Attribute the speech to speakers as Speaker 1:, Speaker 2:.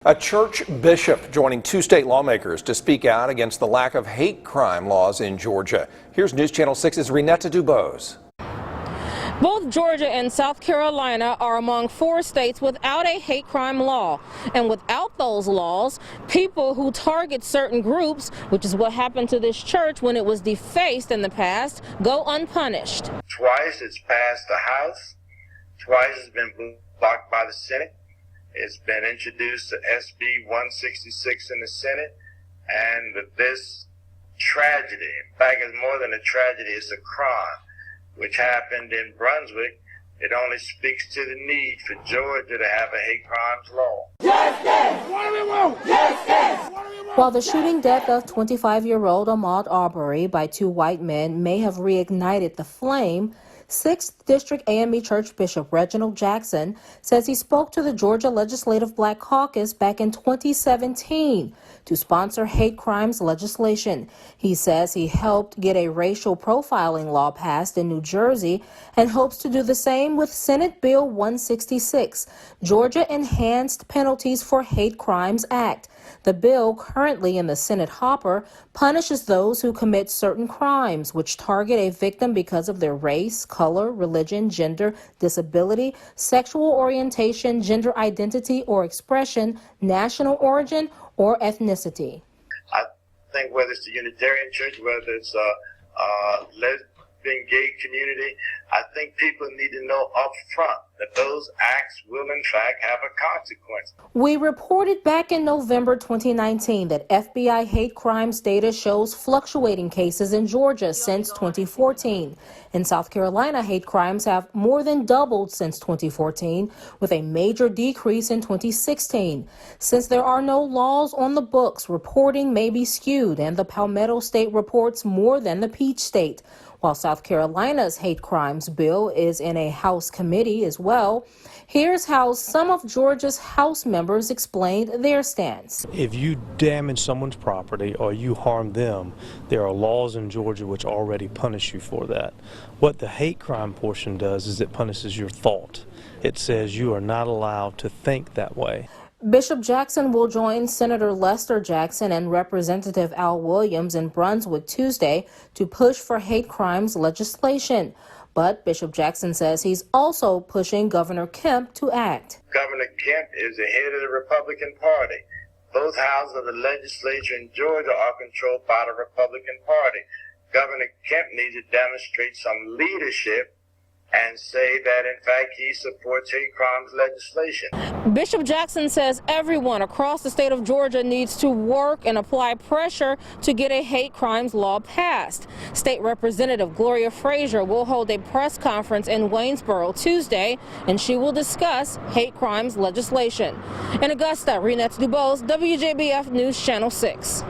Speaker 1: A church bishop joining two state lawmakers to speak out against the lack of hate crime laws in Georgia. Here's News Channel 6's Renetta Dubose.
Speaker 2: Both Georgia and South Carolina are among 4 states without a hate crime law. And without those laws, people who target certain groups, which is what happened to this church when it was defaced in the past, go unpunished.
Speaker 3: Twice it's passed the House, twice it's been blocked by the Senate. It's been introduced to SB 166 in the Senate, and with this tragedy, in fact it's more than a tragedy, it's a crime, which happened in Brunswick, it only speaks to the need for Georgia to have a hate crimes law.
Speaker 4: Justice! What do we want? Justice! What do we want?
Speaker 2: While the shooting death of 25-year-old Ahmaud Arbery by 2 white men may have reignited the flame, 6th District AME Church Bishop Reginald Jackson says he spoke to the Georgia Legislative Black Caucus back in 2017 to sponsor hate crimes legislation. He says he helped get a racial profiling law passed in New Jersey and hopes to do the same with Senate Bill 166, Georgia Enhanced Penalties for Hate Crimes Act. The bill, currently in the Senate hopper, punishes those who commit certain crimes which target a victim because of their race, color, religion, gender, disability, sexual orientation, gender identity or expression, national origin, or ethnicity.
Speaker 3: I think whether it's the Unitarian Church, whether it's a lesbian, gay community, I think people need to know up front that those acts will in fact have a consequence.
Speaker 2: We reported back in November 2019 that FBI hate crimes data shows fluctuating cases in Georgia since 2014. In South Carolina, hate crimes have more than doubled since 2014, with a major decrease in 2016. Since there are no laws on the books, reporting may be skewed, and the Palmetto State reports more than the Peach State. While South Carolina's hate crimes bill is in a House committee as well, here's how some of Georgia's House members explained their stance.
Speaker 5: If you damage someone's property or you harm them, there are laws in Georgia which already punish you for that. What the hate crime portion does is it punishes your thought. It says you are not allowed to think that way.
Speaker 2: Bishop Jackson will join Senator Lester Jackson and Representative Al Williams in Brunswick Tuesday to push for hate crimes legislation. But Bishop Jackson says he's also pushing Governor Kemp to act.
Speaker 3: Governor Kemp is the head of the Republican Party. Both houses of the legislature in Georgia are controlled by the Republican Party. Governor Kemp needs to demonstrate some leadership and say that, in fact, he supports hate crimes legislation.
Speaker 2: Bishop Jackson says everyone across the state of Georgia needs to work and apply pressure to get a hate crimes law passed. State Representative Gloria Frazier will hold a press conference in Waynesboro Tuesday, and she will discuss hate crimes legislation. In Augusta, Renetta Dubose, WJBF News Channel 6.